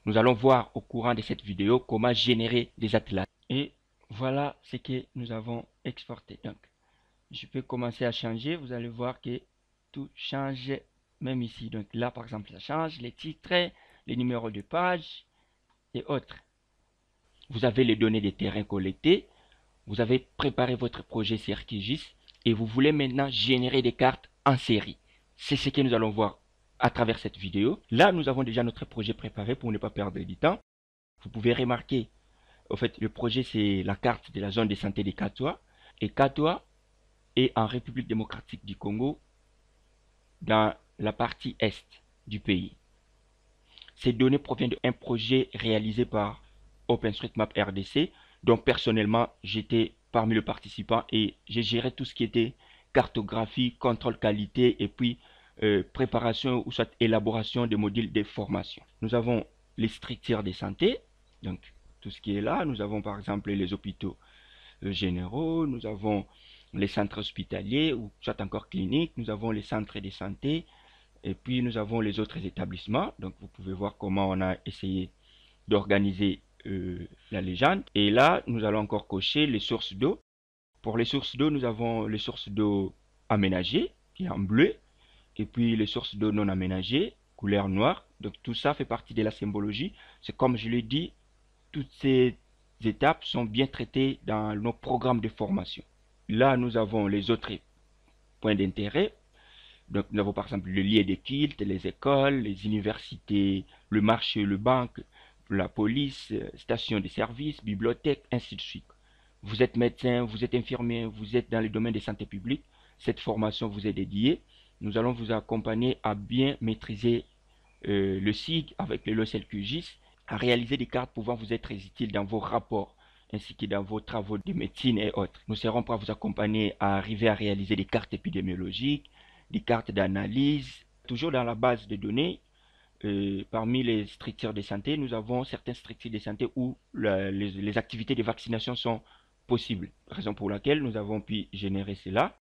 Nous allons voir au courant de cette vidéo comment générer des atlas. Et voilà ce que nous avons exporté. Donc, je peux commencer à changer. Vous allez voir que tout change même ici. Donc là, par exemple, ça change les titres, les numéros de page et autres. Vous avez les données des terrains collectés. Vous avez préparé votre projet sur ArcGIS et vous voulez maintenant générer des cartes en série. C'est ce que nous allons voir à travers cette vidéo. Là, nous avons déjà notre projet préparé pour ne pas perdre du temps. Vous pouvez remarquer, en fait, le projet, c'est la carte de la zone de santé de Katoa. Et Katoa est en République démocratique du Congo, dans la partie est du pays. Ces données proviennent d'un projet réalisé par OpenStreetMap RDC, dont personnellement, j'étais parmi les participants et j'ai géré tout ce qui était cartographie, contrôle qualité et puis préparation ou soit élaboration des modules de formation. Nous avons les structures de santé, donc tout ce qui est là. Nous avons par exemple les hôpitaux généraux, nous avons les centres hospitaliers ou soit encore cliniques, nous avons les centres de santé et puis nous avons les autres établissements. Donc vous pouvez voir comment on a essayé d'organiser la légende. Et là, nous allons encore cocher les sources d'eau. Pour les sources d'eau, nous avons les sources d'eau aménagées, qui est en bleu, et puis les sources d'eau non aménagées, couleur noire. Donc tout ça fait partie de la symbologie. C'est comme je l'ai dit, toutes ces étapes sont bien traitées dans nos programmes de formation. Là, nous avons les autres points d'intérêt. Donc nous avons par exemple le lieu des cultes, les écoles, les universités, le marché, le banque, la police, station de service, bibliothèque, ainsi de suite. Vous êtes médecin, vous êtes infirmier, vous êtes dans le domaine de santé publique, cette formation vous est dédiée. Nous allons vous accompagner à bien maîtriser le SIG avec le logiciel QGIS, à réaliser des cartes pouvant vous être utiles dans vos rapports ainsi que dans vos travaux de médecine et autres. Nous serons prêts à vous accompagner à arriver à réaliser des cartes épidémiologiques, des cartes d'analyse, toujours dans la base de données. Parmi les structures de santé, nous avons certaines structures de santé où les activités de vaccination sont possibles. Raison pour laquelle nous avons pu générer cela.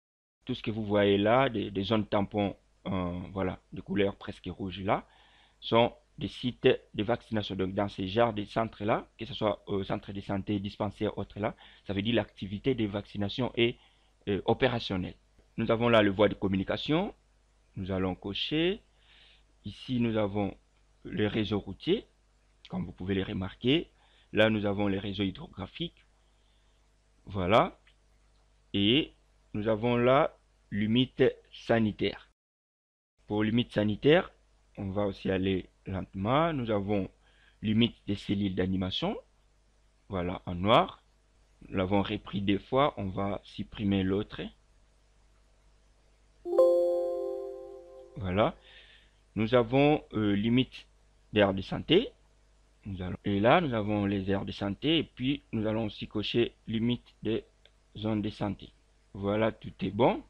Tout ce que vous voyez là, des zones tampons, voilà, de couleur presque rouge là, sont des sites de vaccination. Donc dans ces genres de centres là, que ce soit au centre de santé, dispensaire, autres là, ça veut dire l'activité de vaccination est opérationnelle. Nous avons là le voie de communication. Nous allons cocher. Ici, nous avons le réseau routier, comme vous pouvez les remarquer. Là, nous avons les réseaux hydrographiques. Voilà. Et nous avons là limite sanitaire. Pour limite sanitaire, on va aussi aller lentement. Nous avons limite des cellules d'animation. Voilà, en noir. Nous l'avons repris deux fois. On va supprimer l'autre. Voilà. Nous avons limite d'aires de santé. Et là, nous avons les aires de santé. Et puis, nous allons aussi cocher limite des zones de santé. Voilà, tout est bon.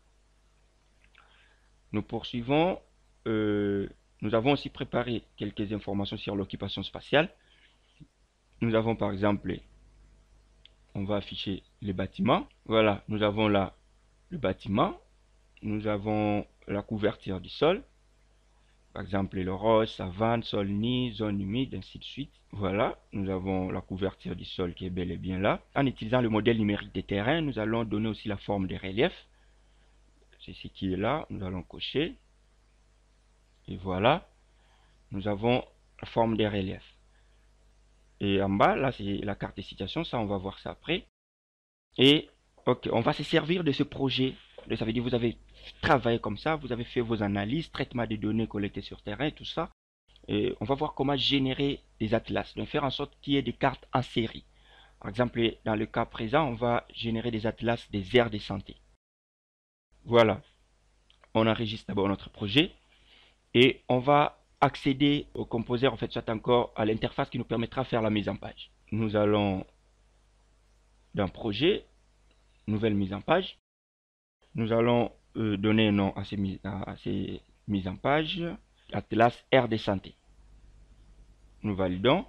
Nous poursuivons. Nous avons aussi préparé quelques informations sur l'occupation spatiale. Nous avons par exemple, on va afficher les bâtiments. Voilà, nous avons là le bâtiment. Nous avons la couverture du sol. Par exemple, le rose, savane, sol nid, zone humide, ainsi de suite. Voilà, nous avons la couverture du sol qui est bel et bien là. En utilisant le modèle numérique des terrains, nous allons donner aussi la forme des reliefs. C'est ce qui est là, nous allons cocher. Et voilà, nous avons la forme des reliefs. Et en bas, là, c'est la carte de situation. Ça, on va voir ça après. Et, ok, on va se servir de ce projet. Ça veut dire que vous avez travaillé comme ça, vous avez fait vos analyses, traitement des données collectées sur terrain, tout ça. Et on va voir comment générer des atlas, donc faire en sorte qu'il y ait des cartes en série. Par exemple, dans le cas présent, on va générer des atlas des aires de santé. Voilà, on enregistre d'abord notre projet et on va accéder au composeur, en fait, soit encore à l'interface qui nous permettra de faire la mise en page. Nous allons dans projet, nouvelle mise en page. Nous allons donner un nom à ces mises en page, atlas aire de santé. Nous validons.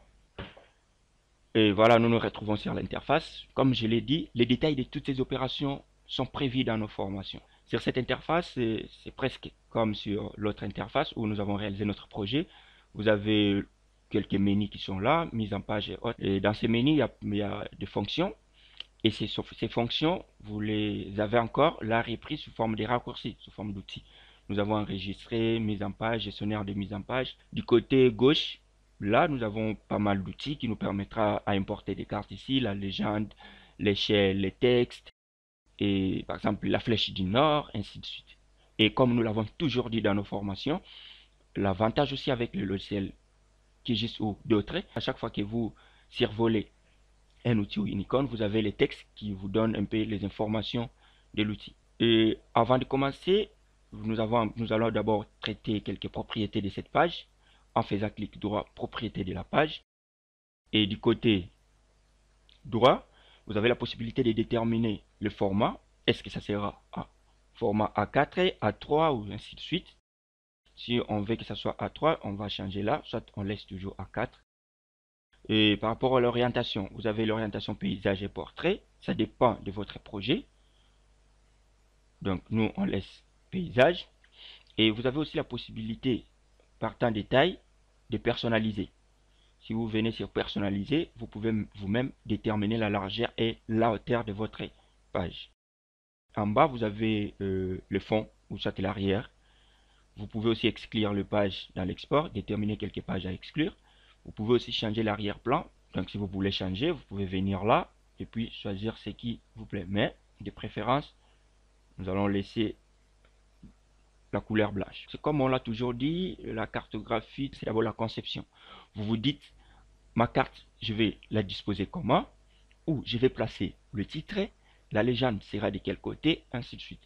Et voilà, nous nous retrouvons sur l'interface. Comme je l'ai dit, les détails de toutes ces opérations sont prévus dans nos formations. Sur cette interface, c'est presque comme sur l'autre interface où nous avons réalisé notre projet. Vous avez quelques menus qui sont là, mise en page et autres. Et dans ces menus, il y a des fonctions. Et ces fonctions, vous les avez encore là reprises sous forme de raccourcis, sous forme d'outils. Nous avons enregistré, mise en page, gestionnaire de mise en page. Du côté gauche, là, nous avons pas mal d'outils qui nous permettra à importer des cartes ici, la légende, l'échelle, les textes, et par exemple la flèche du nord, ainsi de suite. Et comme nous l'avons toujours dit dans nos formations, l'avantage aussi avec le logiciel QGIS ou d'autres, à chaque fois que vous survolez un outil ou une icône, vous avez les textes qui vous donnent un peu les informations de l'outil. Et avant de commencer, nous allons d'abord traiter quelques propriétés de cette page en faisant clic droit, propriété de la page. Et du côté droit, vous avez la possibilité de déterminer le format. Est-ce que ça sera un format A4, A3 ou ainsi de suite. Si on veut que ça soit A3, on va changer là, soit on laisse toujours A4. Et par rapport à l'orientation, vous avez l'orientation paysage et portrait. Ça dépend de votre projet. Donc nous, on laisse paysage. Et vous avez aussi la possibilité, par temps détail, de personnaliser. Si vous venez sur personnaliser, vous pouvez vous-même déterminer la largeur et la hauteur de votre page. En bas, vous avez le fond ou soit l'arrière. Vous pouvez aussi exclure le page dans l'export, déterminer quelques pages à exclure. Vous pouvez aussi changer l'arrière-plan. Donc si vous voulez changer, vous pouvez venir là et puis choisir ce qui vous plaît. Mais de préférence, nous allons laisser la couleur blanche. C'est comme on l'a toujours dit, la cartographie, c'est d'abord la conception. Vous vous dites, ma carte, je vais la disposer comment, où je vais placer le titre, la légende sera de quel côté, ainsi de suite.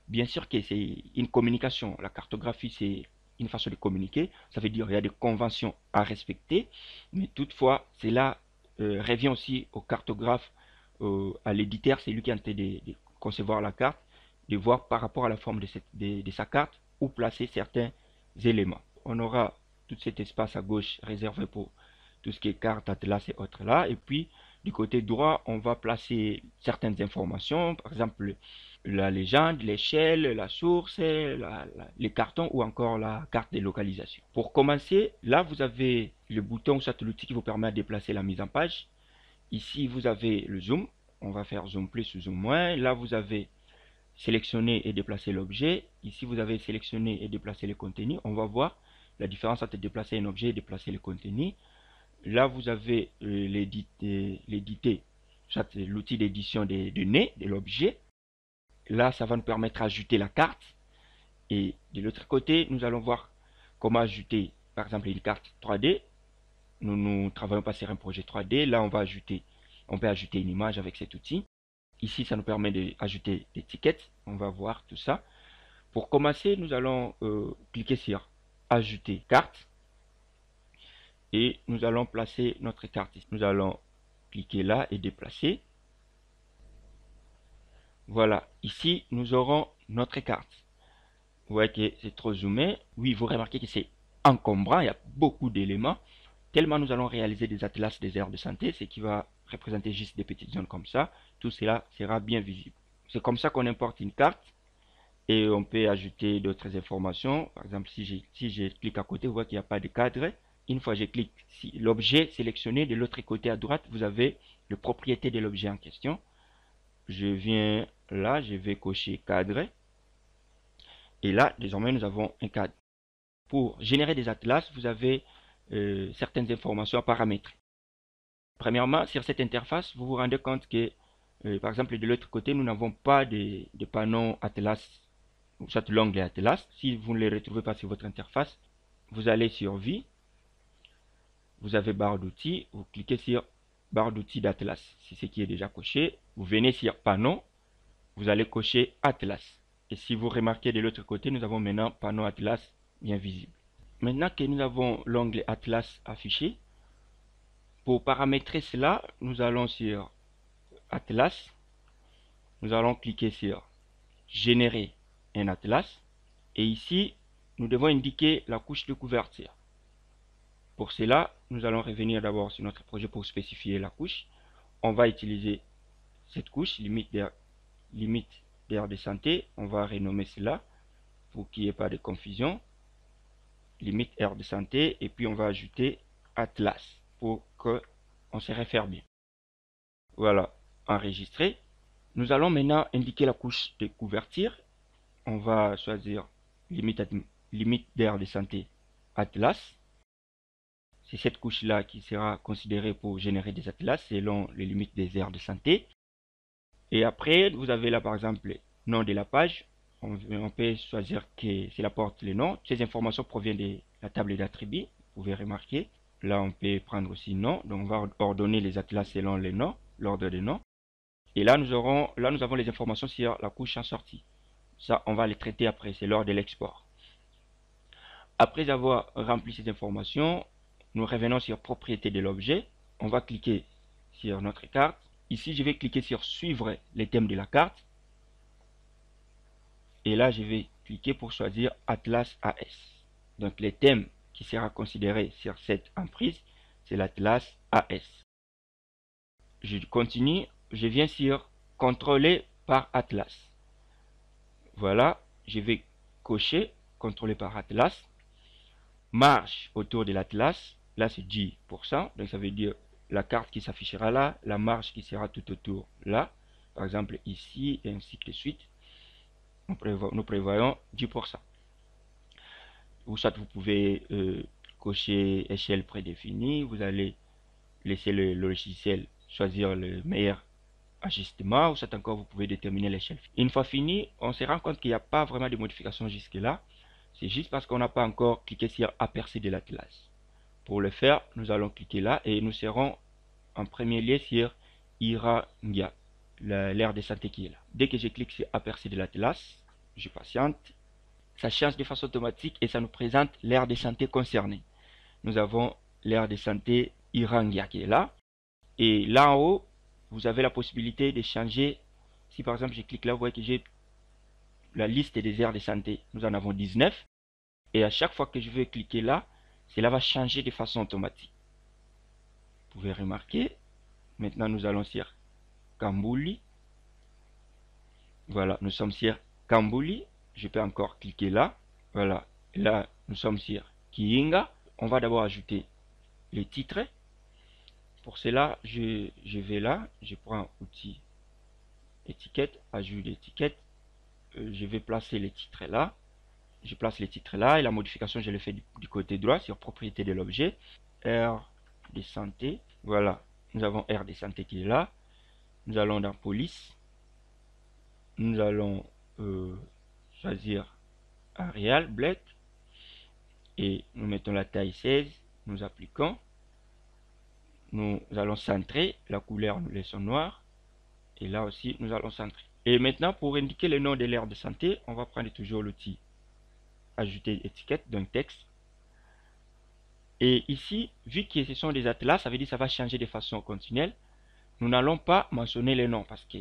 Bien sûr que c'est une communication. La cartographie, c'est une façon de communiquer. Ça veut dire qu'il y a des conventions à respecter. Mais toutefois, cela revient aussi au cartographe, à l'éditeur. C'est lui qui est en train de concevoir la carte, de voir par rapport à la forme de sa carte où placer certains éléments. On aura tout cet espace à gauche réservé pour tout ce qui est carte, atlas et autres là. Et puis, du côté droit, on va placer certaines informations, par exemple la légende, l'échelle, la source, les cartons ou encore la carte de localisation. Pour commencer, là vous avez le bouton, soit l'outil qui vous permet de déplacer la mise en page. Ici vous avez le zoom, on va faire zoom plus ou zoom moins. Là vous avez sélectionner et déplacer l'objet. Ici vous avez sélectionné et déplacer le contenu. On va voir la différence entre déplacer un objet et déplacer le contenu. Là vous avez l'éditer, soit l'outil d'édition des données de l'objet. Là, ça va nous permettre d'ajouter la carte. Et de l'autre côté, nous allons voir comment ajouter, par exemple, une carte 3D. Nous ne travaillons pas sur un projet 3D. Là, on peut ajouter une image avec cet outil. Ici, ça nous permet d'ajouter des tickets. On va voir tout ça. Pour commencer, nous allons cliquer sur Ajouter carte. Et nous allons placer notre carte ici. Nous allons cliquer là et déplacer. Voilà, ici, nous aurons notre carte. Vous voyez que c'est trop zoomé. Oui, vous remarquez que c'est encombrant, il y a beaucoup d'éléments. Tellement nous allons réaliser des atlas des aires de santé, ce qui va représenter juste des petites zones comme ça. Tout cela sera bien visible. C'est comme ça qu'on importe une carte. Et on peut ajouter d'autres informations. Par exemple, si je clique à côté, vous voyez qu'il n'y a pas de cadre. Une fois que je clique, si l'objet sélectionné de l'autre côté à droite, vous avez le propriété de l'objet en question. Je viens là, je vais cocher cadre. Et là, désormais, nous avons un cadre. Pour générer des atlas, vous avez certaines informations à paramétrer. Premièrement, sur cette interface, vous vous rendez compte que, par exemple, de l'autre côté, nous n'avons pas de panneaux atlas, ou soit l'onglet atlas. Si vous ne les retrouvez pas sur votre interface, vous allez sur Vie, vous avez barre d'outils, vous cliquez sur barre d'outils d'atlas. C'est ce qui est déjà coché. Vous venez sur panneau, vous allez cocher atlas. Et si vous remarquez de l'autre côté, nous avons maintenant panneau atlas bien visible. Maintenant que nous avons l'onglet atlas affiché, pour paramétrer cela, nous allons sur atlas, nous allons cliquer sur générer un atlas et ici, nous devons indiquer la couche de couverture. Pour cela, nous allons revenir d'abord sur notre projet pour spécifier la couche. On va utiliser cette couche, limite d'aire de santé. On va renommer cela pour qu'il n'y ait pas de confusion. Limite aire de santé. Et puis on va ajouter Atlas pour que on se réfère bien. Voilà, enregistré. Nous allons maintenant indiquer la couche de couverture. On va choisir limite d'aire de santé Atlas. C'est cette couche-là qui sera considérée pour générer des atlas selon les limites des aires de santé. Et après, vous avez là par exemple le nom de la page. On peut choisir que c'est la porte le nom. Ces informations proviennent de la table d'attributs. Vous pouvez remarquer. Là, on peut prendre aussi nom. Donc, on va ordonner les atlas selon les noms, l'ordre des noms. Et là, nous avons les informations sur la couche en sortie. Ça, on va les traiter après. C'est lors de l'export. Après avoir rempli ces informations, nous revenons sur propriété de l'objet. On va cliquer sur notre carte. Ici, je vais cliquer sur suivre les thèmes de la carte. Et là, je vais cliquer pour choisir Atlas AS. Donc, les thèmes qui sera considéré sur cette emprise, c'est l'Atlas AS. Je continue. Je viens sur contrôler par Atlas. Voilà, je vais cocher contrôler par Atlas. Marge autour de l'Atlas, là c'est 10%, donc ça veut dire la carte qui s'affichera là, la marge qui sera tout autour là, par exemple ici, et ainsi de suite, nous prévoyons 10%. Ou soit vous pouvez cocher échelle prédéfinie, vous allez laisser le logiciel choisir le meilleur ajustement, ou soit encore vous pouvez déterminer l'échelle. Une fois fini, on se rend compte qu'il n'y a pas vraiment de modification jusque là. C'est juste parce qu'on n'a pas encore cliqué sur aperçu de l'Atlas. Pour le faire, nous allons cliquer là et nous serons en premier lieu sur Irangia, l'aire de santé qui est là. Dès que je clique sur aperçu de l'Atlas, je patiente. Ça change de façon automatique et ça nous présente l'aire de santé concernée. Nous avons l'aire de santé Irangia qui est là. Et là en haut, vous avez la possibilité de changer. Si par exemple je clique là, vous voyez que j'ai la liste des aires de santé. Nous en avons 19. Et à chaque fois que je vais cliquer là, cela va changer de façon automatique. Vous pouvez remarquer. Maintenant, nous allons sur Kambouli. Voilà, nous sommes sur Kambouli. Je peux encore cliquer là. Voilà, là, nous sommes sur Kiinga. On va d'abord ajouter les titres. Pour cela, je vais là. Je prends outil étiquette, ajout d'étiquette. Je vais placer les titres là. Je place les titres là et la modification je le fais du côté droit sur propriété de l'objet. Aire de santé. Voilà, nous avons aire de santé qui est là. Nous allons dans police. Nous allons choisir Arial Black et nous mettons la taille 16. Nous appliquons. Nous allons centrer. La couleur nous laissons noir. Et là aussi nous allons centrer. Et maintenant pour indiquer le nom de l'aire de santé, on va prendre toujours l'outil ajouter étiquette d'un texte. Et ici, vu que ce sont des atlas, ça veut dire que ça va changer de façon continuelle. Nous n'allons pas mentionner les noms parce que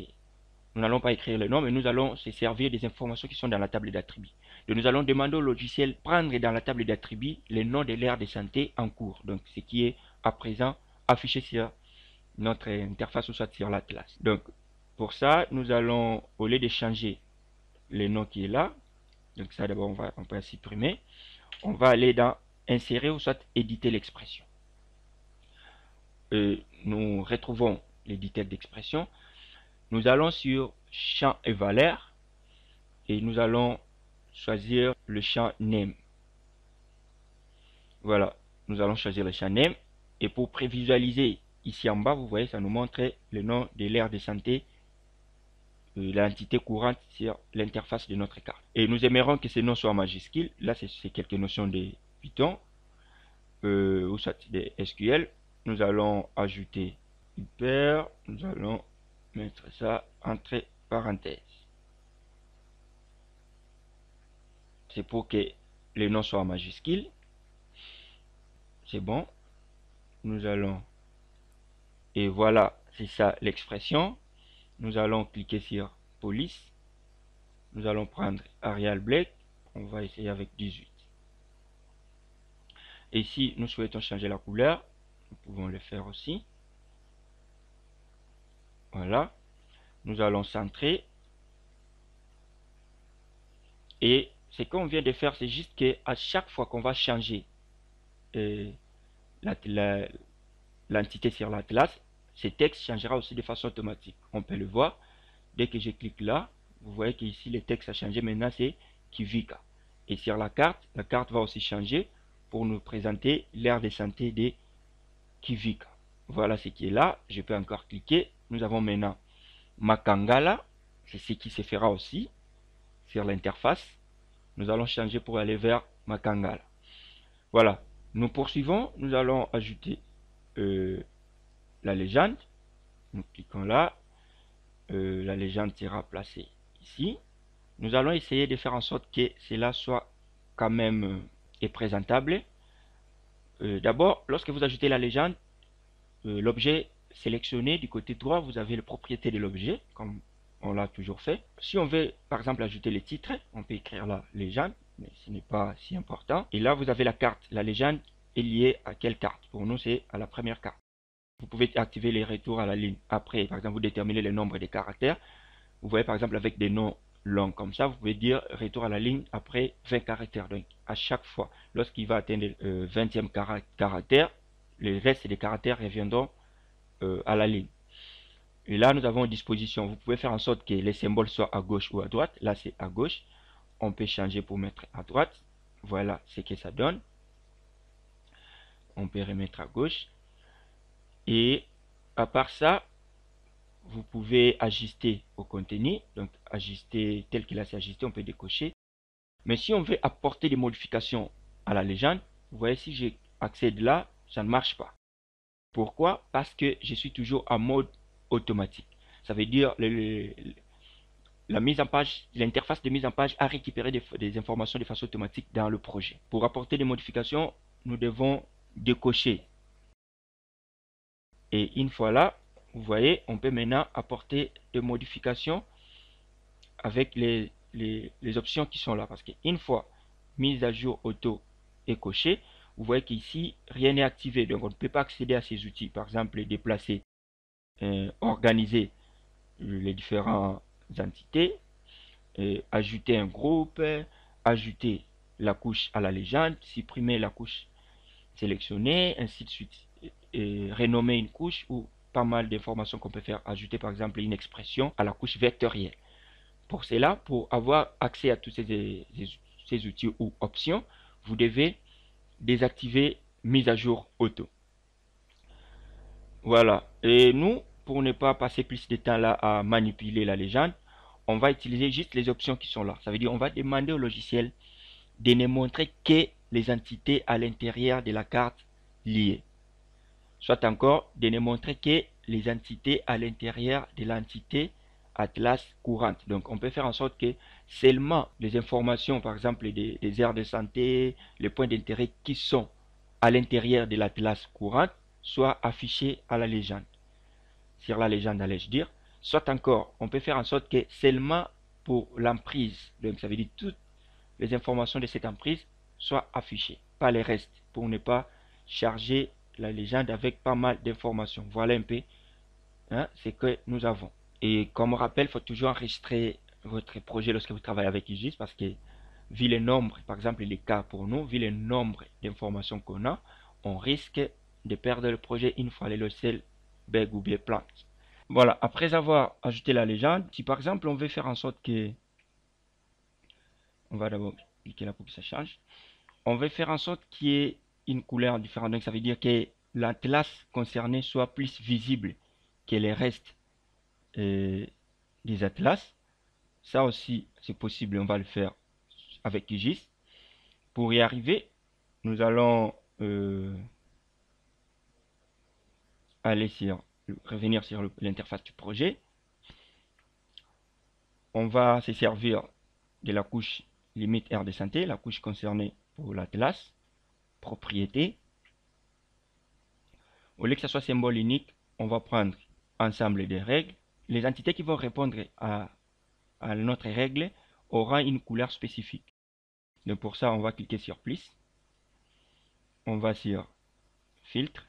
nous n'allons pas écrire les noms, mais nous allons se servir des informations qui sont dans la table d'attributs. Donc nous allons demander au logiciel prendre dans la table d'attributs les noms de l'aire de santé en cours. Donc ce qui est à présent affiché sur notre interface ou soit sur l'atlas. Donc pour ça, nous allons, au lieu de changer les noms qui est là, donc ça d'abord on peut supprimer. On va aller dans insérer ou soit éditer l'expression. Nous retrouvons l'éditeur d'expression. Nous allons sur champ et valeur et nous allons choisir le champ name. Voilà, nous allons choisir le champ name et pour prévisualiser ici en bas, vous voyez, ça nous montre le nom de l'aire de santé, l'entité courante sur l'interface de notre carte. Et nous aimerons que ce nom soit majuscule. Là, c'est quelques notions de Python ou soit de SQL. Nous allons ajouter hyper, nous allons mettre ça entre parenthèses. C'est pour que le nom soit majuscule. C'est bon. Nous allons, et voilà, c'est ça l'expression. Nous allons cliquer sur police. Nous allons prendre Arial Black. On va essayer avec 18. Et si nous souhaitons changer la couleur, nous pouvons le faire aussi. Voilà. Nous allons centrer. Et ce qu'on vient de faire, c'est juste que à chaque fois qu'on va changer l'entité sur l'atlas, ce texte changera aussi de façon automatique. On peut le voir. Dès que je clique là, vous voyez qu'ici le texte a changé. Maintenant, c'est Kivika. Et sur la carte va aussi changer pour nous présenter l'aire de santé de Kivika. Voilà ce qui est là. Je peux encore cliquer. Nous avons maintenant Makangala. C'est ce qui se fera aussi sur l'interface. Nous allons changer pour aller vers Makangala. Voilà. Nous poursuivons. Nous allons ajouter la légende. Nous cliquons là. La légende sera placée ici. Nous allons essayer de faire en sorte que cela soit quand même présentable. D'abord, lorsque vous ajoutez la légende, l'objet sélectionné du côté droit, vous avez la propriété de l'objet, comme on l'a toujours fait. Si on veut, par exemple, ajouter les titres, on peut écrire la légende, mais ce n'est pas si important. Et là, vous avez la carte. La légende est liée à quelle carte? Pour nous, c'est à la première carte. Vous pouvez activer les retours à la ligne. Après, par exemple, vous déterminez le nombre de caractères. Vous voyez, par exemple, avec des noms longs comme ça, vous pouvez dire retour à la ligne après 20 caractères. Donc, à chaque fois, lorsqu'il va atteindre le 20e caractère, le reste des caractères reviendront à la ligne. Et là, nous avons une disposition. Vous pouvez faire en sorte que les symboles soient à gauche ou à droite. Là, c'est à gauche. On peut changer pour mettre à droite. Voilà ce que ça donne. On peut remettre à gauche. Et à part ça, vous pouvez ajuster au contenu. Donc, ajuster tel qu'il a été ajusté, on peut décocher. Mais si on veut apporter des modifications à la légende, vous voyez, si j'accède là, ça ne marche pas. Pourquoi? Parce que je suis toujours en mode automatique. Ça veut dire la mise en page, l'interface de mise en page a récupéré des informations de façon automatique dans le projet. Pour apporter des modifications, nous devons décocher. Et une fois là, vous voyez, on peut maintenant apporter des modifications avec les options qui sont là. Parce qu'une fois mise à jour auto est cochée, vous voyez qu'ici, rien n'est activé. Donc, on ne peut pas accéder à ces outils. Par exemple, déplacer, organiser les différentes entités, ajouter un groupe, ajouter la couche à la légende, supprimer la couche sélectionnée, ainsi de suite. Renommer une couche ou pas mal d'informations qu'on peut faire. Ajouter par exemple une expression à la couche vectorielle. Pour cela, pour avoir accès à tous ces outils ou options, vous devez désactiver mise à jour auto. Voilà. Et nous, pour ne pas passer plus de temps là à manipuler la légende, on va utiliser juste les options qui sont là. Ça veut dire on va demander au logiciel de ne montrer que les entités à l'intérieur de la carte liée. Soit encore de ne montrer que les entités à l'intérieur de l'entité Atlas courante. Donc on peut faire en sorte que seulement les informations, par exemple des aires de santé, les points d'intérêt qui sont à l'intérieur de l'Atlas courante, soient affichés à la légende. Sur la légende, allais-je dire. Soit encore, on peut faire en sorte que seulement pour l'emprise, donc ça veut dire toutes les informations de cette emprise soient affichées, pas les restes, pour ne pas charger la légende avec pas mal d'informations. Voilà un peu ce que nous avons. Et comme rappel, il faut toujours enregistrer votre projet lorsque vous travaillez avec QGIS parce que vu le nombre, par exemple les cas pour nous, vu le nombre d'informations qu'on a, on risque de perdre le projet une fois le logiciel bug ou bien plante. Voilà, après avoir ajouté la légende, si par exemple on veut faire en sorte que, on va d'abord cliquer là pour que ça change, on veut faire en sorte qu'il y ait une couleur différente, donc ça veut dire que l'atlas concerné soit plus visible que les restes des atlas. Ça aussi c'est possible, on va le faire avec QGIS. Pour y arriver, nous allons revenir sur l'interface du projet. On va se servir de la couche limite aire de santé, la couche concernée pour l'atlas, propriété. Au lieu que ce soit symbole unique, on va prendre ensemble des règles. Les entités qui vont répondre à notre règle auront une couleur spécifique. Donc pour ça, on va cliquer sur plus. On va sur filtre.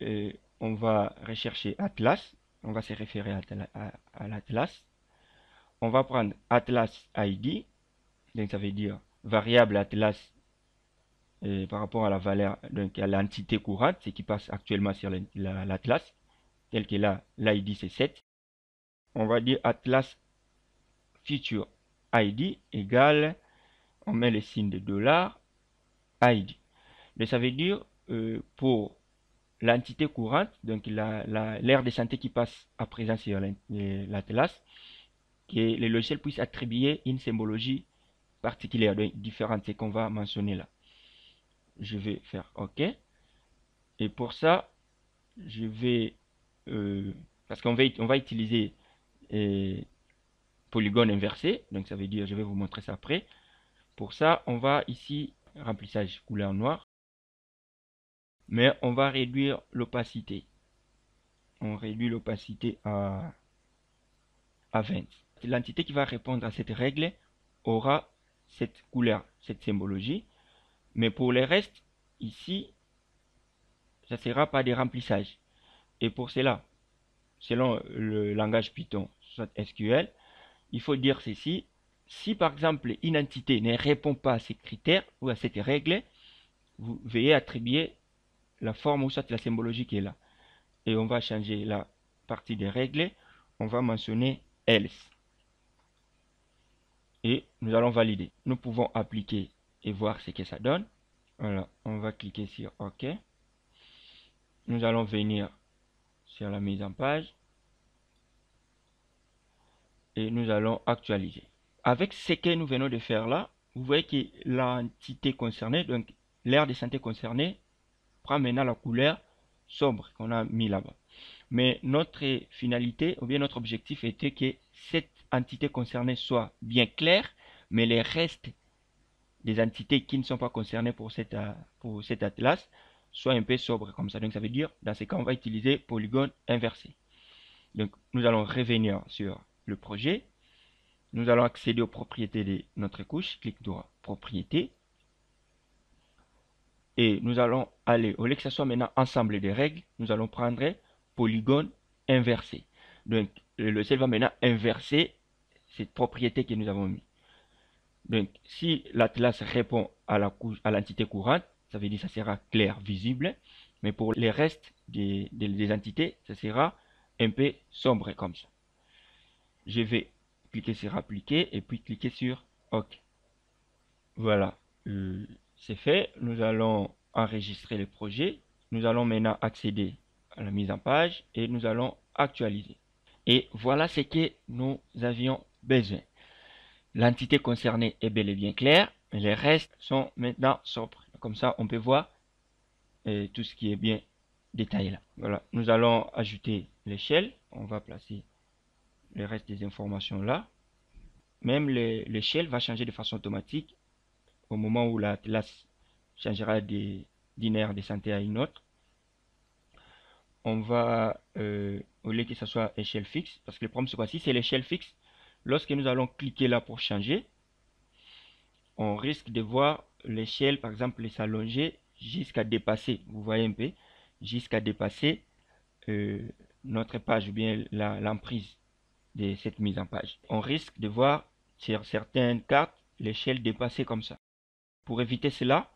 Et on va rechercher Atlas. On va se référer à l'Atlas. On va prendre Atlas ID. Donc ça veut dire variable Atlas par rapport à la valeur, donc à l'entité courante, ce qui passe actuellement sur l'Atlas, tel que là, l'ID c'est 7. On va dire Atlas Future ID égale, on met le signe de $, ID. Mais ça veut dire pour l'entité courante, donc l'aire de santé qui passe à présent sur l'Atlas, que le logiciel puisse attribuer une symbologie particulière, donc différente, c'est qu'on va mentionner là. Je vais faire OK. Et pour ça, je vais, parce qu'on va utiliser polygone inversé, donc ça veut dire, je vais vous montrer ça après. Pour ça, on va ici, remplissage couleur noire, mais on va réduire l'opacité. On réduit l'opacité à 20. L'entité qui va répondre à cette règle aura cette couleur, cette symbologie, mais pour les restes, ici, ça ne sera pas des remplissages. Et pour cela, selon le langage Python, soit SQL, il faut dire ceci. Si par exemple une entité ne répond pas à ces critères ou à cette règle, vous veuillez attribuer la forme ou soit la symbologie qui est là. Et on va changer la partie des règles. On va mentionner else. Et nous allons valider. Nous pouvons appliquer et voir ce que ça donne. Voilà, on va cliquer sur OK. Nous allons venir sur la mise en page. Et nous allons actualiser. Avec ce que nous venons de faire là, vous voyez que l'entité concernée, donc l'aire de santé concernée, prend maintenant la couleur sombre qu'on a mis là-bas. Mais notre finalité, ou bien notre objectif était que cette entité concernée soit bien claire, mais les restes des entités qui ne sont pas concernées pour cet atlas soient un peu sobres comme ça. Donc ça veut dire, dans ce cas, on va utiliser polygone inversé. Donc nous allons revenir sur le projet. Nous allons accéder aux propriétés de notre couche. Clic droit, propriétés. Et nous allons aller, au lieu que ce soit maintenant ensemble des règles, nous allons prendre polygone inversé. Donc le logiciel va maintenant inverser cette propriété que nous avons mis. Donc si l'atlas répond à l'entité courante, ça veut dire que ça sera clair, visible. Mais pour les restes des entités, ça sera un peu sombre comme ça. Je vais cliquer sur appliquer et puis cliquer sur OK. Voilà, c'est fait. Nous allons enregistrer le projet. Nous allons maintenant accéder à la mise en page et nous allons actualiser. Et voilà ce que nous avions besoin. L'entité concernée est bel et bien claire, mais les restes sont maintenant sobres. Comme ça, on peut voir tout ce qui est bien détaillé là. Voilà, nous allons ajouter l'échelle. On va placer le reste des informations là. Même l'échelle va changer de façon automatique au moment où l'atlas changera d'une aire de santé à une autre. On va, au lieu que ce soit échelle fixe, parce que le problème c'est quoi? Si c'est l'échelle fixe, lorsque nous allons cliquer là pour changer, on risque de voir l'échelle, par exemple, s'allonger jusqu'à dépasser, vous voyez un peu, jusqu'à dépasser notre page ou bien l'emprise de cette mise en page. On risque de voir sur certaines cartes l'échelle dépasser comme ça. Pour éviter cela,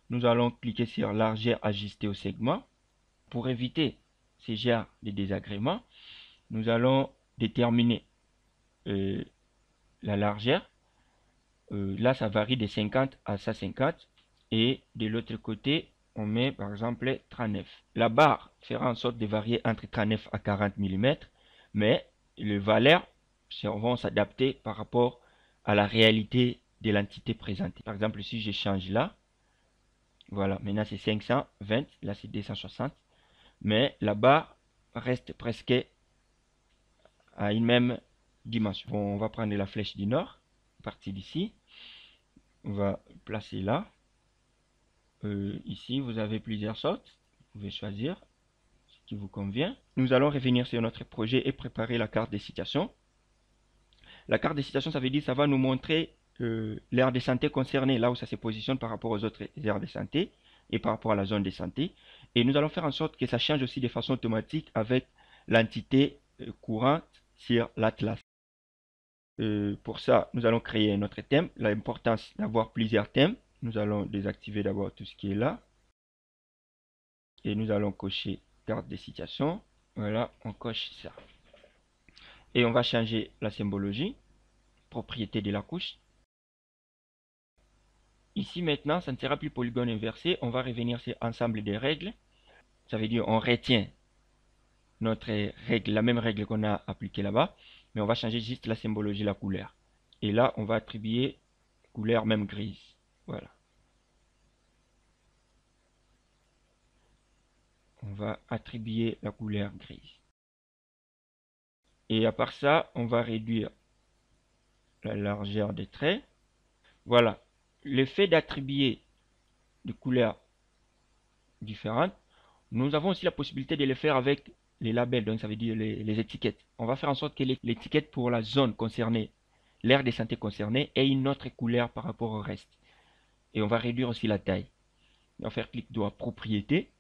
nous allons cliquer sur largeur ajustée au segment. Pour éviter ces genres de désagréments, nous allons déterminer la largeur. Là, ça varie de 50 à 150. Et de l'autre côté, on met par exemple 39. La barre fera en sorte de varier entre 39 à 40 mm. Mais les valeurs vont s'adapter par rapport à la réalité de l'entité présentée. Par exemple, si je change là, voilà, maintenant c'est 520, là c'est 260. Mais la barre reste presque à une même dimension. Bon, on va prendre la flèche du nord, à partir d'ici. On va placer là. Ici, vous avez plusieurs sortes. Vous pouvez choisir ce qui vous convient. Nous allons revenir sur notre projet et préparer la carte des situations. La carte des situations, ça veut dire que ça va nous montrer l'aire de santé concernée, là où ça se positionne par rapport aux autres aires de santé et par rapport à la zone de santé. Et nous allons faire en sorte que ça change aussi de façon automatique avec l'entité courante sur l'atlas. Pour ça, nous allons créer notre thème. L'importance d'avoir plusieurs thèmes. nous allons désactiver d'abord tout ce qui est là. Et nous allons cocher carte de situation. Voilà, on coche ça. Et on va changer la symbologie, propriété de la couche. Ici maintenant, ça ne sera plus polygone inversé. On va revenir sur ensemble des règles. Ça veut dire on retient notre règle, la même règle qu'on a appliquée là-bas. Mais on va changer juste la symbologie, la couleur. Et là, on va attribuer couleur même grise. Voilà. On va attribuer la couleur grise. Et à part ça, on va réduire la largeur des traits. Voilà. Le fait d'attribuer des couleurs différentes, nous avons aussi la possibilité de le faire avec les labels, donc ça veut dire les étiquettes. On va faire en sorte que l'étiquette pour la zone concernée, l'aire de santé concernée, ait une autre couleur par rapport au reste. Et on va réduire aussi la taille. On va faire clic droit propriété.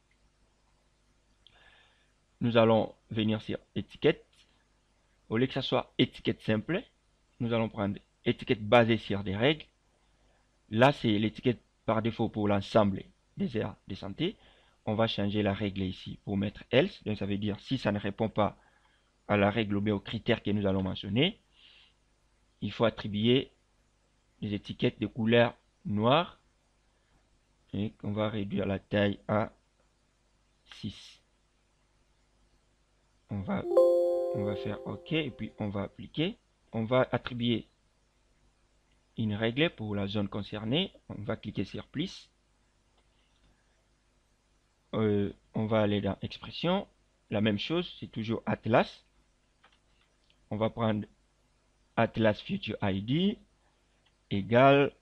Nous allons venir sur étiquette. Au lieu que ce soit étiquette simple, nous allons prendre étiquette basée sur des règles. Là, c'est l'étiquette par défaut pour l'ensemble des aires de santé. On va changer la règle ici pour mettre else. Donc, ça veut dire si ça ne répond pas à la règle ou bien aux critères que nous allons mentionner, il faut attribuer des étiquettes de couleur noire. Et on va réduire la taille à 6. On va faire OK et puis on va appliquer. On va attribuer une règle pour la zone concernée. On va cliquer sur plus. On va aller dans expression. La même chose, c'est toujours Atlas. On va prendre Atlas Future ID égale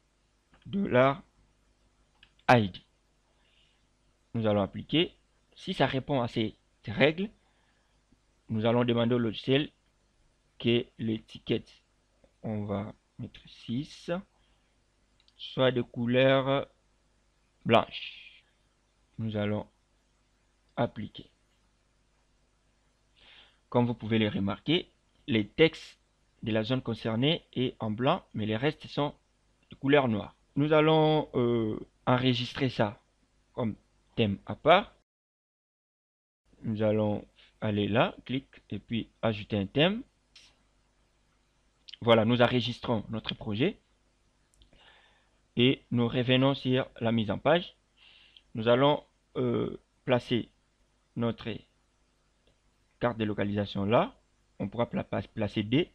$ID. Nous allons appliquer. Si ça répond à ces règles, nous allons demander au logiciel que l'étiquette, on va mettre 6, soit de couleur blanche. Nous allons appliquer. Comme vous pouvez le remarquer, les textes de la zone concernée est en blanc, mais les restes sont de couleur noire. Nous allons enregistrer ça comme thème à part. Nous allons aller là, clic, et puis ajouter un thème. Voilà, nous enregistrons notre projet. Et nous revenons sur la mise en page. Nous allons placer notre carte de localisation là. On pourra placer des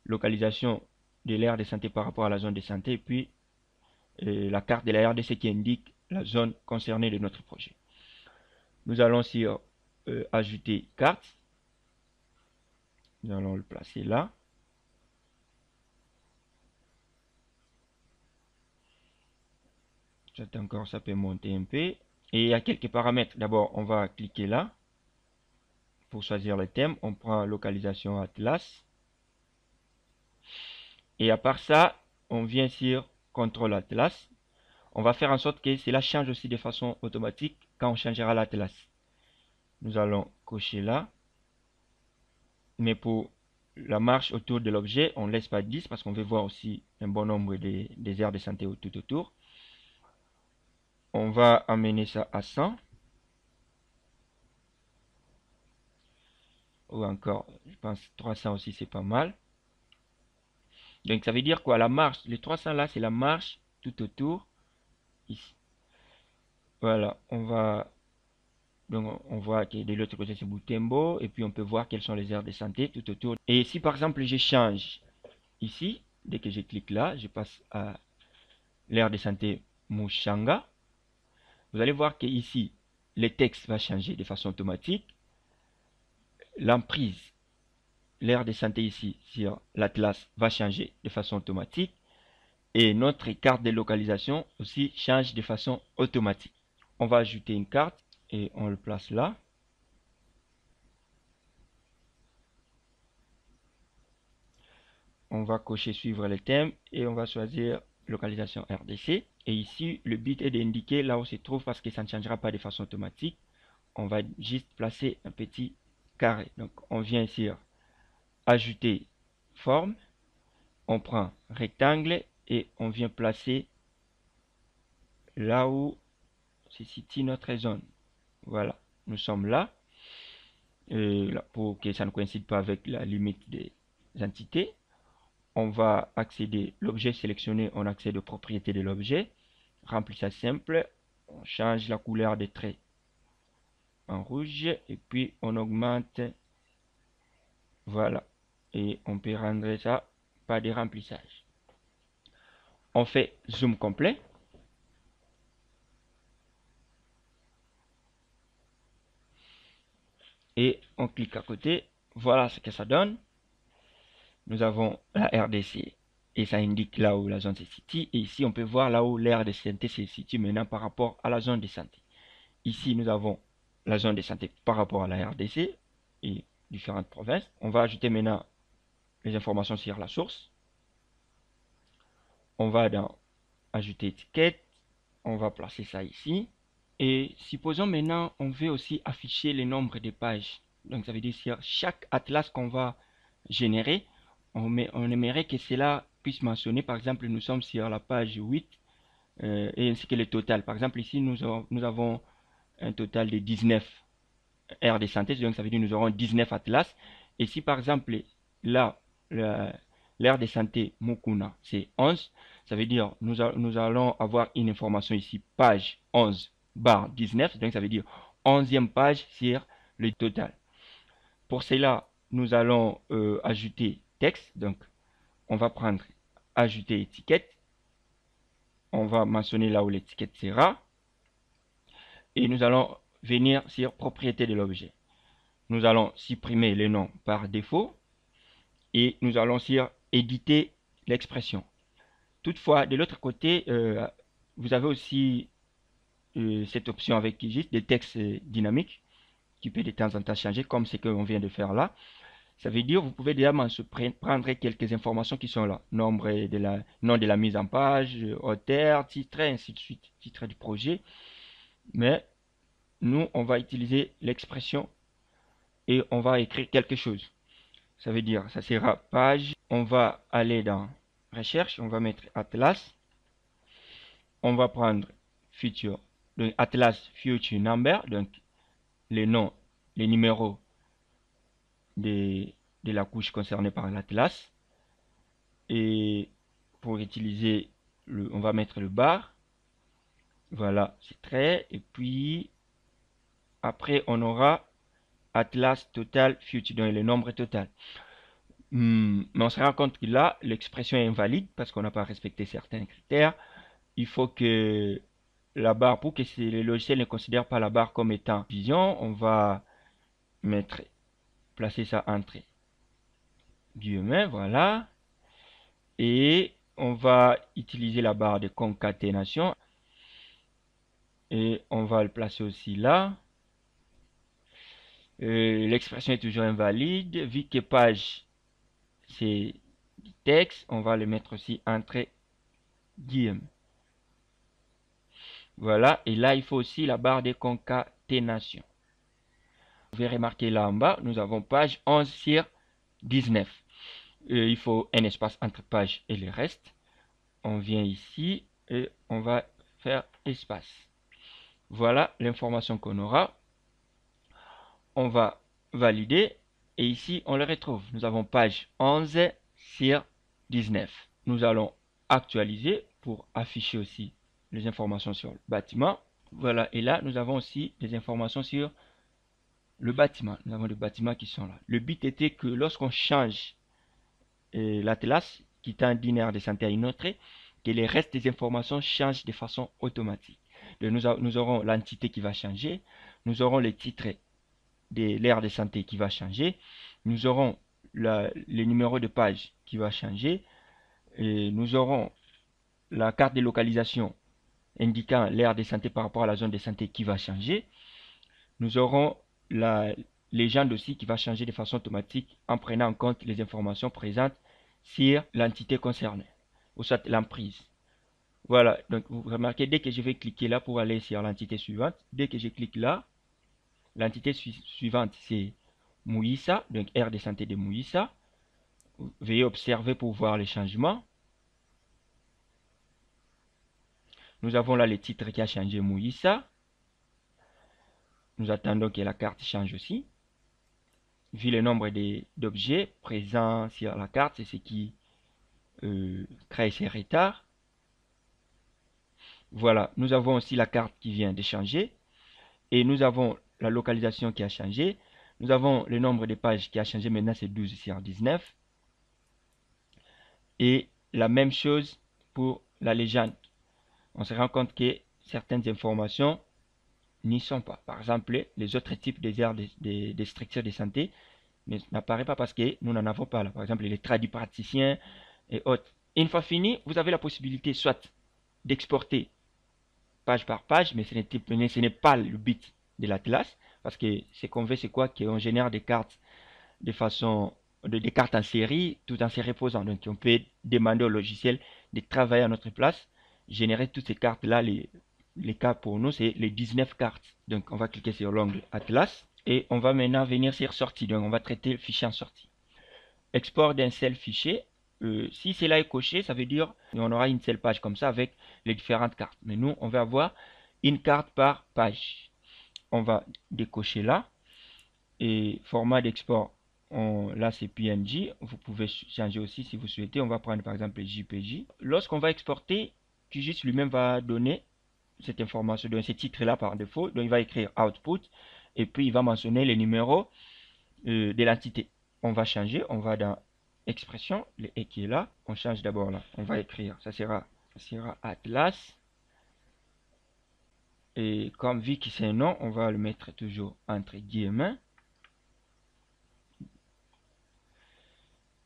localisations de l'aire de santé par rapport à la zone de santé. Et puis la carte de la RDC qui indique la zone concernée de notre projet. Nous allons sur ajouter carte. Nous allons le placer là. Encore, ça peut monter un peu. Et il y a quelques paramètres. D'abord, on va cliquer là. Pour choisir le thème, on prend localisation Atlas. Et à part ça, on vient sur contrôle Atlas. On va faire en sorte que cela change aussi de façon automatique quand on changera l'Atlas. Nous allons cocher là. Mais pour la marche autour de l'objet, on ne laisse pas 10 parce qu'on veut voir aussi un bon nombre des aires de santé tout autour. On va amener ça à 100. Ou encore, je pense 300 aussi, c'est pas mal. Donc ça veut dire quoi? La marche, les 300 là, c'est la marche tout autour. Ici. Voilà, on va... Donc on voit que de l'autre côté c'est Butembo. Et puis on peut voir quelles sont les aires de santé tout autour. Et si par exemple je change ici, dès que je clique là, je passe à l'aire de santé Mushanga. Vous allez voir que ici, le texte va changer de façon automatique. L'emprise, l'aire de santé ici sur l'Atlas va changer de façon automatique. Et notre carte de localisation aussi change de façon automatique. On va ajouter une carte et on le place là. On va cocher suivre le thème et on va choisir localisation RDC. Et ici, le but est d'indiquer là où se trouve parce que ça ne changera pas de façon automatique. On va juste placer un petit carré. Donc, on vient sur ajouter forme. On prend rectangle et on vient placer là où se situe notre zone. Voilà, nous sommes là. Là, pour que ça ne coïncide pas avec la limite des entités, on va accéder, l'objet sélectionné, on accède aux propriétés de l'objet, remplissage simple, on change la couleur des traits en rouge et puis on augmente, voilà, et on peut rendre ça par des remplissages. On fait zoom complet. Et on clique à côté, voilà ce que ça donne. Nous avons la RDC et ça indique là où la zone se situe. Et ici, on peut voir là où l'aire de santé se situe maintenant par rapport à la zone de santé. Ici, nous avons la zone de santé par rapport à la RDC et différentes provinces. On va ajouter maintenant les informations sur la source. On va dans ajouter étiquette. On va placer ça ici. Et supposons maintenant, on veut aussi afficher le nombre de pages. Donc, ça veut dire sur chaque atlas qu'on va générer, on aimerait que cela puisse mentionner, par exemple, nous sommes sur la page 8, et ainsi que le total. Par exemple, ici, nous avons un total de 19 aires de synthèse, donc ça veut dire que nous aurons 19 atlas. Et si, par exemple, là, l'aire de santé Mukuna, c'est 11, ça veut dire nous allons avoir une information ici, page 11 barre 19, donc ça veut dire 11e page sur le total. Pour cela, nous allons ajouter texte, donc on va prendre ajouter étiquette, on va mentionner là où l'étiquette sera, et nous allons venir sur propriété de l'objet. Nous allons supprimer le nom par défaut, et nous allons sur éditer l'expression. Toutefois, de l'autre côté, vous avez aussi cette option avec juste des textes dynamiques qui peut de temps en temps changer, comme ce qu'on vient de faire là. Ça veut dire que vous pouvez déjà prendre quelques informations qui sont là. Nom de la mise en page, auteur, titre, ainsi de suite, titre du projet. Mais nous, on va utiliser l'expression et on va écrire quelque chose. Ça veut dire, ça sera page. On va aller dans recherche, on va mettre Atlas. On va prendre future, donc Atlas Future Number, donc les noms, les numéros de la couche concernée par l'Atlas. Et pour utiliser, on va mettre le bar. Voilà, c'est trait. Et puis, après, on aura Atlas Total Future, donc le nombre total. Mais on se rend compte que là, l'expression est invalide parce qu'on n'a pas respecté certains critères. Il faut que la barre, pour que le logiciel ne considère pas la barre comme étant vision, on va placer ça entre guillemets, voilà. Et on va utiliser la barre de concaténation. Et on va le placer aussi là. L'expression est toujours invalide. Vu que page, c'est du texte, on va le mettre aussi entre guillemets. Voilà, et là, il faut aussi la barre de concaténation. Vous pouvez remarquer là en bas, nous avons page 11 sur 19. Il faut un espace entre page et le reste. On vient ici et on va faire espace. Voilà l'information qu'on aura. On va valider et ici on le retrouve. Nous avons page 11 sur 19. Nous allons actualiser pour afficher aussi les informations sur le bâtiment. Voilà, et là nous avons aussi des informations sur le bâtiment. Nous avons des bâtiments qui sont là. Le but était que lorsqu'on change l'atlas, quittant d'une aire de santé à une autre, que les restes des informations changent de façon automatique. Donc, nous aurons l'entité qui va changer, nous aurons les titres de l'aire de santé qui va changer, nous aurons les numéros de page qui va changer, et nous aurons la carte de localisation indiquant l'aire de santé par rapport à la zone de santé qui va changer, nous aurons la légende aussi qui va changer de façon automatique en prenant en compte les informations présentes sur l'entité concernée, ou soit l'emprise. Voilà, donc vous remarquez, dès que je vais cliquer là pour aller sur l'entité suivante, dès que je clique là, l'entité suivante c'est Mouissa, donc aire de santé de Mouissa. Veuillez observer pour voir les changements. Nous avons là le titre qui a changé, Moïsa. Nous attendons que la carte change aussi. Vu le nombre d'objets présents sur la carte, c'est ce qui crée ces retards. Voilà, nous avons aussi la carte qui vient de changer. Et nous avons la localisation qui a changé. Nous avons le nombre de pages qui a changé. Maintenant, c'est 12 sur 19. Et la même chose pour la légende. On se rend compte que certaines informations n'y sont pas. Par exemple, les autres types des structures de santé n'apparaissent pas parce que nous n'en avons pas là. Par exemple, les tradipraticiens et autres. Une fois fini, vous avez la possibilité soit d'exporter page par page, mais ce n'est pas le but de l'Atlas, parce que ce qu'on veut, c'est quoi? Qu'on génère des cartes de façon, des cartes en série, tout en se reposant. Donc, on peut demander au logiciel de travailler à notre place, générer toutes ces cartes-là. Les cas pour nous, c'est les 19 cartes. Donc, on va cliquer sur l'onglet Atlas et on va maintenant venir sur Sortie. Donc, on va traiter le fichier en sortie. Export d'un seul fichier. Si cela est coché, ça veut dire qu'on aura une seule page comme ça avec les différentes cartes. Mais nous, on va avoir une carte par page. On va décocher là. Et format d'export, là c'est PNG. Vous pouvez changer aussi si vous souhaitez. On va prendre par exemple JPG. Lorsqu'on va exporter, QGIS lui-même va donner cette information, donc ce titre-là par défaut. Donc il va écrire output et puis il va mentionner les numéros de l'entité. On va changer, on va dans expression, le et qui est là, on change d'abord là, on va écrire, ça sera Atlas, et comme vu que c'est un nom, on va le mettre toujours entre guillemets,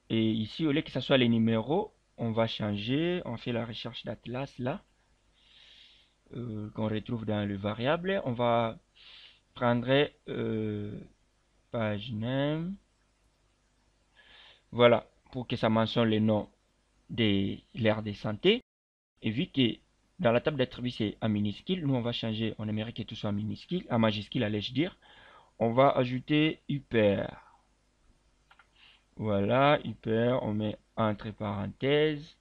et ici au lieu que ce soit les numéros, on va changer, on fait la recherche d'Atlas là, qu'on retrouve dans le variable, on va prendre page name, voilà, pour que ça mentionne les noms de l'aire de santé. Et vu que dans la table d'attributs c'est en minuscule, nous on va changer, on aimerait que tout soit en minuscule, en majuscule allais-je dire. On va ajouter hyper. Voilà, hyper, on met entre parenthèses.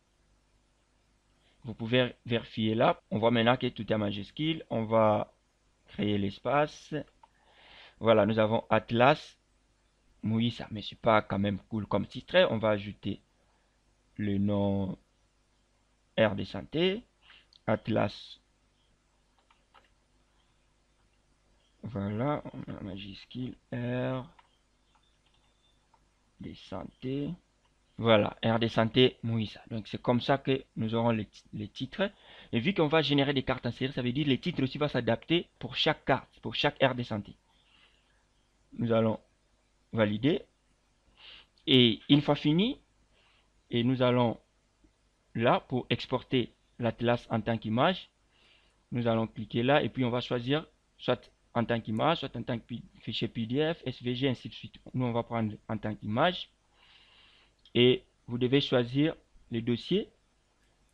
Vous pouvez vérifier là. On voit maintenant que tout est en majuscule. On va créer l'espace. Voilà, nous avons Atlas. Oui, ça, mais c'est pas quand même cool comme titre. On va ajouter le nom aire de santé. Atlas. Voilà, on a majuscule R de santé. Voilà, R de santé, Moïsa. Donc c'est comme ça que nous aurons les titres. Et vu qu'on va générer des cartes en série, ça veut dire que les titres aussi vont s'adapter pour chaque carte, pour chaque R de santé. Nous allons valider. Et une fois fini, et nous allons là pour exporter l'atlas en tant qu'image. Nous allons cliquer là et puis on va choisir soit en tant qu'image, soit en tant que fichier PDF, SVG, ainsi de suite. Nous, on va prendre en tant qu'image. Et vous devez choisir le dossier.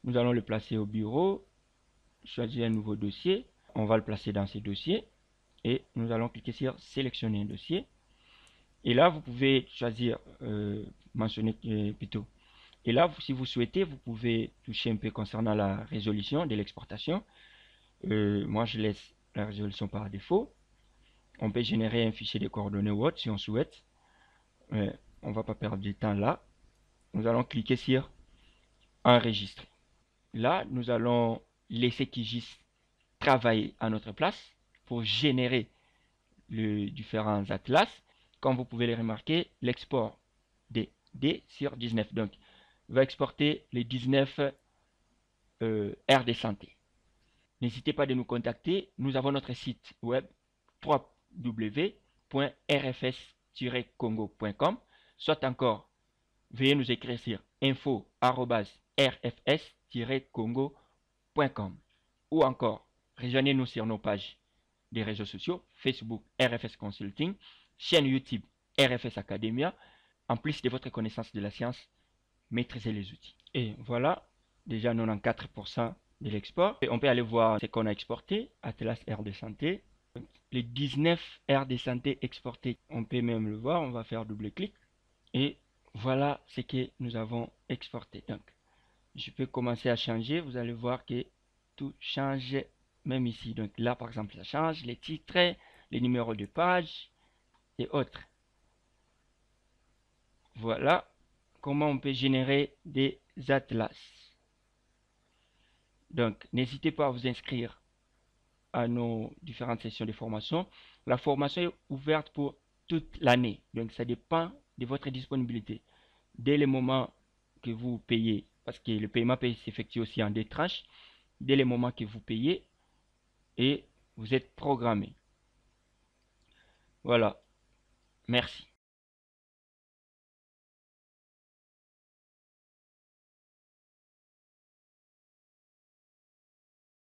Nous allons le placer au bureau. Choisir un nouveau dossier. On va le placer dans ce dossier. Et nous allons cliquer sur sélectionner un dossier. Et là, vous pouvez choisir, mentionner plutôt. Et là, si vous souhaitez, vous pouvez toucher un peu concernant la résolution de l'exportation. Moi, je laisse la résolution par défaut. On peut générer un fichier de coordonnées ou autre si on souhaite. On ne va pas perdre du temps là. Nous allons cliquer sur enregistrer. Là, nous allons laisser QGIS travailler à notre place pour générer les différents atlas. Comme vous pouvez le remarquer, l'export des D sur 19. Donc, il va exporter les 19 aires de santé. N'hésitez pas de nous contacter. Nous avons notre site web www.rfs-congo.com. Soit encore, veuillez nous écrire sur info@rfs-congo.com ou encore, rejoignez-nous sur nos pages des réseaux sociaux, Facebook RFS Consulting, chaîne YouTube RFS Academia. En plus de votre connaissance de la science, maîtrisez les outils. Et voilà, déjà 94% de l'export. Et on peut aller voir ce qu'on a exporté, Atlas Aire de santé. Les 19 aires de santé exportées, on peut même le voir, on va faire double-clic. Et voilà ce que nous avons exporté. Donc, je peux commencer à changer, vous allez voir que tout change même ici. Donc là, par exemple, ça change les titres, les numéros de page et autres. Voilà comment on peut générer des atlas. Donc, n'hésitez pas à vous inscrire à nos différentes sessions de formation. La formation est ouverte pour toute l'année. Donc, ça dépend de votre disponibilité. Dès le moment que vous payez, parce que le paiement peut s'effectuer aussi en deux tranches, dès le moment que vous payez et vous êtes programmé. Voilà. Merci.